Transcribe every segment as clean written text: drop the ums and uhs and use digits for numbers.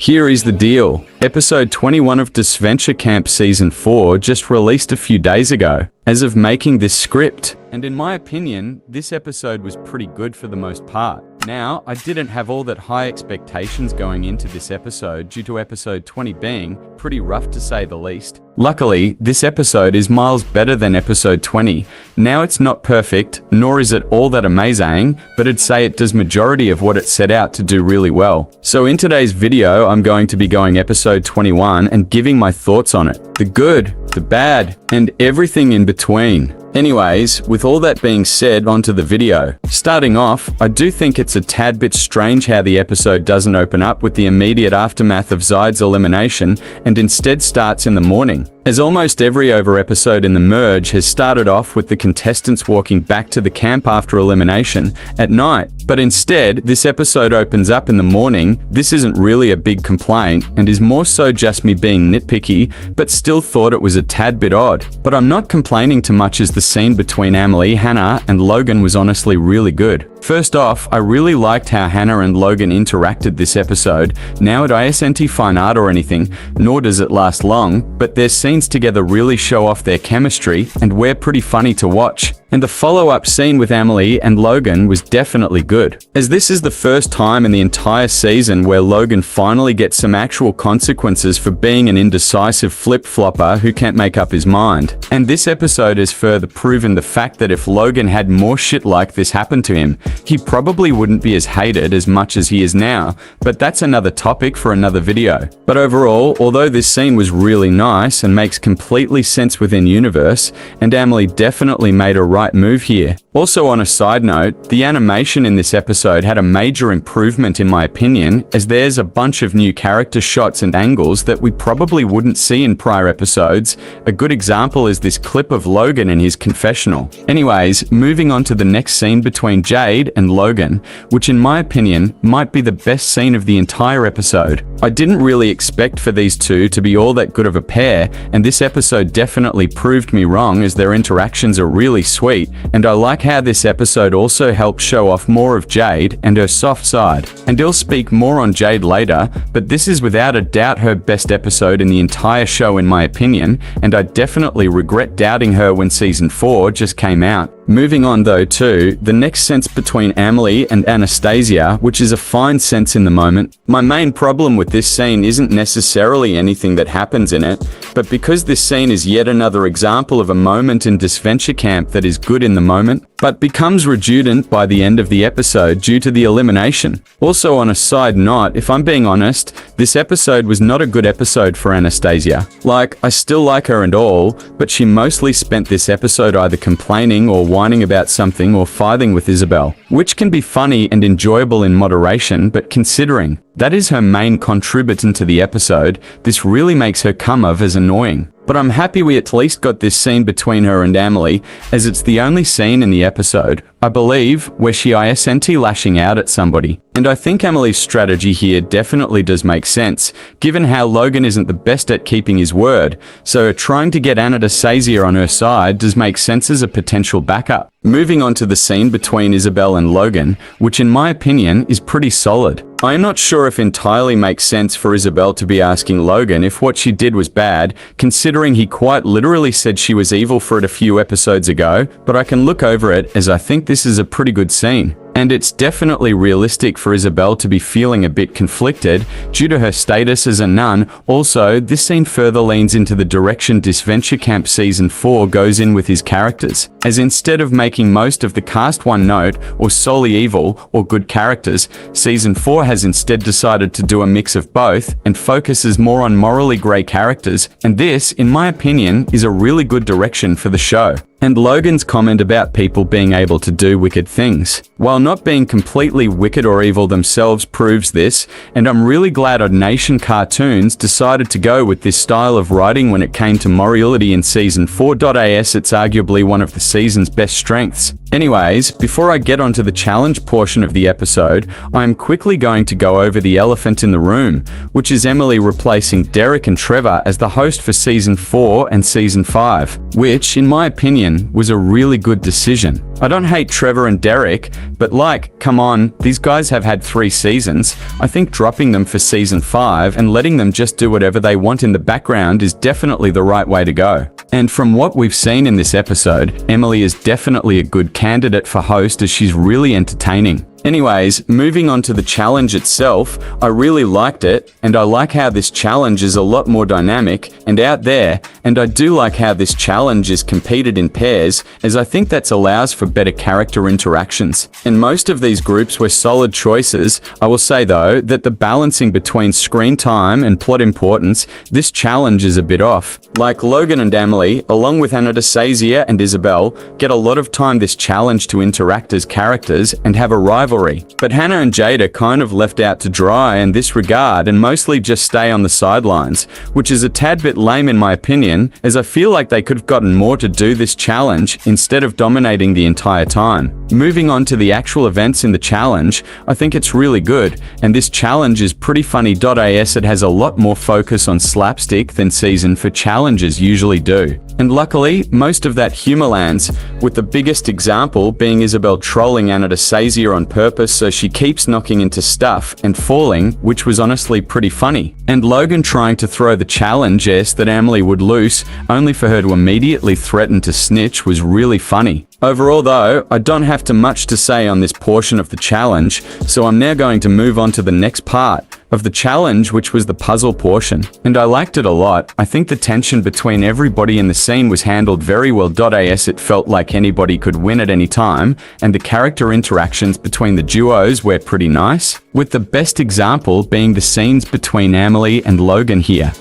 Here is the deal. Episode 21 of Disventure Camp Season 4 just released a few days ago, as of making this script. And in my opinion, this episode was pretty good for the most part. Now, I didn't have all that high expectations going into this episode due to episode 20 being pretty rough to say the least. Luckily, this episode is miles better than episode 20. Now it's not perfect, nor is it all that amazing, but I'd say it does majority of what it set out to do really well. So in today's video, I'm going to be going episode 21 and giving my thoughts on it. The good, the bad, and everything in between. Anyways, with all that being said, onto the video. Starting off, I do think it's a tad bit strange how the episode doesn't open up with the immediate aftermath of Zyde's elimination and instead starts in the morning, as almost every episode in the merge has started off with the contestants walking back to the camp after elimination at night. But instead, this episode opens up in the morning. This isn't really a big complaint and is more so just me being nitpicky, but still thought it was a tad bit odd. But I'm not complaining too much as the scene between Emily, Hannah, and Logan was honestly really good. First off, I really liked how Hannah and Logan interacted this episode. Now it isn't fine art or anything, nor does it last long, but their scenes together really show off their chemistry and were pretty funny to watch. And the follow-up scene with Emily and Logan was definitely good, as this is the first time in the entire season where Logan finally gets some actual consequences for being an indecisive flip-flopper who can't make up his mind. And this episode has further proven the fact that if Logan had more shit like this happen to him, he probably wouldn't be as hated as much as he is now, but that's another topic for another video. But overall, although this scene was really nice and makes completely sense within universe, and Emily definitely made a right move here. Also on a side note, the animation in this episode had a major improvement in my opinion, as there's a bunch of new character shots and angles that we probably wouldn't see in prior episodes. A good example is this clip of Logan in his confessional. Anyways, moving on to the next scene between Jade and Logan, which in my opinion might be the best scene of the entire episode. I didn't really expect for these two to be all that good of a pair, and this episode definitely proved me wrong as their interactions are really sweet, and I like how this episode also helped show off more of Jade and her soft side. And I'll speak more on Jade later, but this is without a doubt her best episode in the entire show in my opinion, and I definitely regret doubting her when season 4 just came out. Moving on though to the next sense between Emily and Anastasia, which is a fine sense in the moment. My main problem with this scene isn't necessarily anything that happens in it, but because this scene is yet another example of a moment in Disventure Camp that is good in the moment, but becomes redundant by the end of the episode due to the elimination. Also on a side note, if I'm being honest, this episode was not a good episode for Anastasia. Like, I still like her and all, but she mostly spent this episode either complaining or whining about something or fighting with Isabel, which can be funny and enjoyable in moderation, but considering that is her main contributor to the episode, this really makes her come off as annoying. But I'm happy we at least got this scene between her and Emily, as it's the only scene in the episode, I believe, where she isn't lashing out at somebody. And I think Emily's strategy here definitely does make sense, given how Logan isn't the best at keeping his word, so trying to get Anastasia on her side does make sense as a potential backup. Moving on to the scene between Isabel and Logan, which in my opinion is pretty solid. I am not sure if entirely makes sense for Isabel to be asking Logan if what she did was bad, considering he quite literally said she was evil for it a few episodes ago, but I can look over it as I think this is a pretty good scene. And it's definitely realistic for Isabel to be feeling a bit conflicted due to her status as a nun. Also, this scene further leans into the direction Disventure Camp Season 4 goes in with his characters, as instead of making most of the cast one note or solely evil or good characters, Season 4 has instead decided to do a mix of both and focuses more on morally grey characters, and this, in my opinion, is a really good direction for the show. And Logan's comment about people being able to do wicked things, while not being completely wicked or evil themselves, proves this, and I'm really glad Odd Nation Cartoons decided to go with this style of writing when it came to morality in Season 4. As it's arguably one of the season's best strengths. Anyways, before I get onto the challenge portion of the episode, I am quickly going to go over the elephant in the room, which is Emily replacing Derek and Trevor as the host for Season 4 and Season 5, which, in my opinion, Logan was a really good decision. I don't hate Trevor and Derek, but come on, these guys have had 3 seasons. I think dropping them for season 5 and letting them just do whatever they want in the background is definitely the right way to go. And from what we've seen in this episode, Emily is definitely a good candidate for host as she's really entertaining. Anyways, moving on to the challenge itself, I really liked it, and I like how this challenge is a lot more dynamic and out there, and I do like how this challenge is competed in pairs, as I think that allows for better character interactions. And most of these groups were solid choices. I will say though, that the balancing between screen time and plot importance, this challenge is a bit off. Like Logan and Emily, along with Anastasia and Isabel, get a lot of time this challenge to interact as characters and have a rivalry. But Hannah and Jade are kind of left out to dry in this regard and mostly just stay on the sidelines, which is a tad bit lame in my opinion, as I feel like they could have gotten more to do this challenge instead of dominating the entire time. Moving on to the actual events in the challenge, I think it's really good, and this challenge is pretty funny. As it has a lot more focus on slapstick than season 4 challenges usually do. And luckily, most of that humor lands, with the biggest example being Isabel trolling Anastasia on purpose so she keeps knocking into stuff and falling, which was honestly pretty funny. And Logan trying to throw the challenge that Emily would lose, only for her to immediately threaten to snitch, was really funny. Overall though, I don't have much to say on this portion of the challenge, so I'm now going to move on to the next part of the challenge, which was the puzzle portion. And I liked it a lot. I think the tension between everybody in the scene was handled very well. As it felt like anybody could win at any time, and the character interactions between the duos were pretty nice, with the best example being the scenes between Emily and Logan here.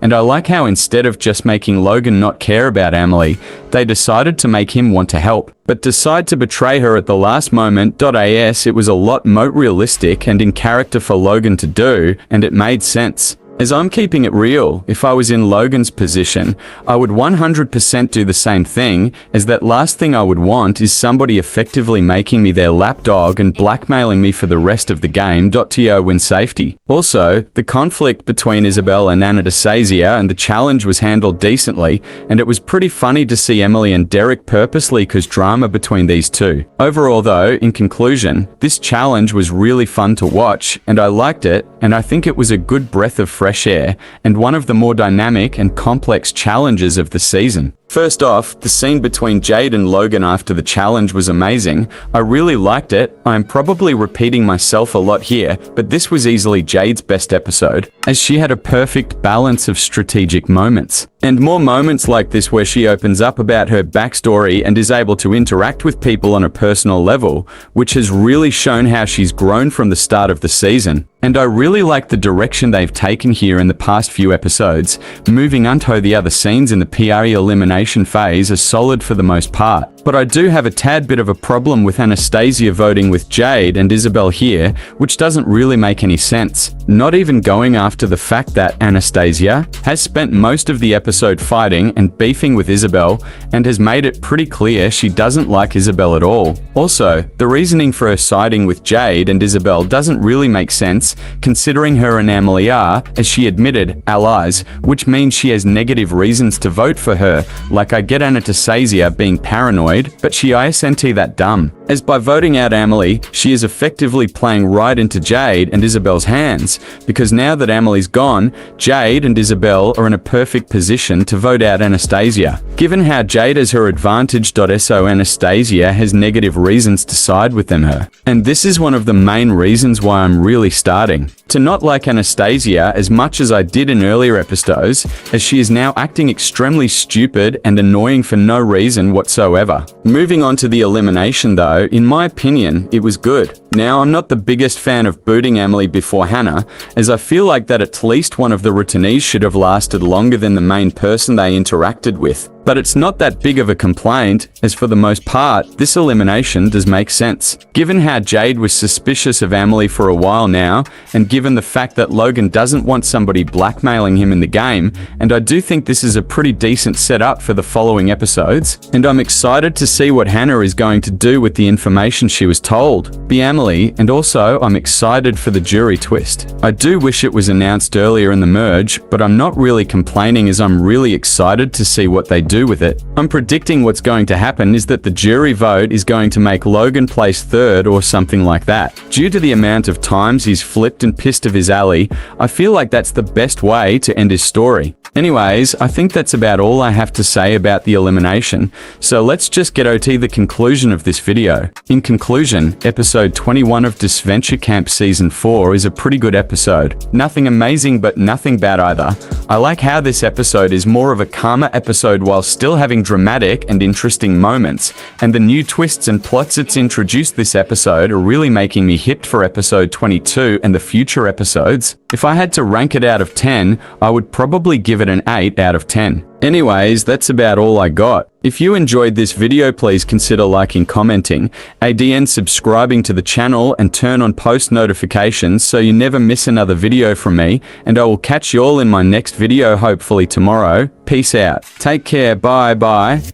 And I like how instead of just making Logan not care about Emily, they decided to make him want to help, but decide to betray her at the last moment. It was a lot more realistic and in character for Logan to do, and it made sense. As I'm keeping it real, if I was in Logan's position, I would 100% do the same thing, as that last thing I would want is somebody effectively making me their lapdog and blackmailing me for the rest of the game. To win safety. Also, the conflict between Isabel and Anastasia and the challenge was handled decently, and it was pretty funny to see Emily and Derek purposely cause drama between these two. Overall though, in conclusion, this challenge was really fun to watch, and I liked it, and I think it was a good breath of fresh air, and one of the more dynamic and complex challenges of the season. First off, the scene between Jade and Logan after the challenge was amazing. I really liked it. I am probably repeating myself a lot here, but this was easily Jade's best episode, as she had a perfect balance of strategic moments. And more moments like this where she opens up about her backstory and is able to interact with people on a personal level, which has really shown how she's grown from the start of the season. And I really like the direction they've taken here in the past few episodes. Moving onto the other scenes in the pre-elimination phase are solid for the most part. But I do have a tad bit of a problem with Anastasia voting with Jade and Isabel here, which doesn't really make any sense. Not even going after the fact that Anastasia has spent most of the episode fighting and beefing with Isabel, and has made it pretty clear she doesn't like Isabel at all. Also, the reasoning for her siding with Jade and Isabel doesn't really make sense, considering her and Emily are, as she admitted, allies, which means she has negative reasons to vote for her. Like, I get Anastasia being paranoid, but she isn't that dumb, as by voting out Emily, she is effectively playing right into Jade and Isabel's hands, because now that Emily's gone, Jade and Isabel are in a perfect position to vote out Anastasia. Given how Jade has her advantage, so Anastasia has negative reasons to side with her. And this is one of the main reasons why I'm really starting to not like Anastasia as much as I did in earlier episodes, as she is now acting extremely stupid and annoying for no reason whatsoever. Moving on to the elimination though, in my opinion, it was good. Now, I'm not the biggest fan of booting Emily before Hannah, as I feel like that at least one of the returnees should have lasted longer than the main person they interacted with. But it's not that big of a complaint, as for the most part, this elimination does make sense. Given how Jade was suspicious of Emily for a while now, and given the fact that Logan doesn't want somebody blackmailing him in the game, and I do think this is a pretty decent setup for the following episodes, and I'm excited to see what Hannah is going to do with the information she was told. Be Emily, and also I'm excited for the jury twist. I do wish it was announced earlier in the merge, but I'm not really complaining as I'm really excited to see what they do with it. I'm predicting what's going to happen is that the jury vote is going to make Logan place third or something like that. Due to the amount of times he's flipped and pissed of his ally, I feel like that's the best way to end his story. Anyways, I think that's about all I have to say about the elimination, so let's just get OT the conclusion of this video. In conclusion, episode 21 of Disventure Camp Season 4 is a pretty good episode. Nothing amazing, but nothing bad either. I like how this episode is more of a calmer episode while still having dramatic and interesting moments, and the new twists and plots it's introduced this episode are really making me hyped for episode 22 and the future episodes. If I had to rank it out of 10, I would probably give it an 8 out of 10. Anyways, that's about all I got. If you enjoyed this video, please consider liking, commenting, and subscribing to the channel and turn on post notifications so you never miss another video from me, and I will catch you all in my next video hopefully tomorrow. Peace out. Take care. Bye.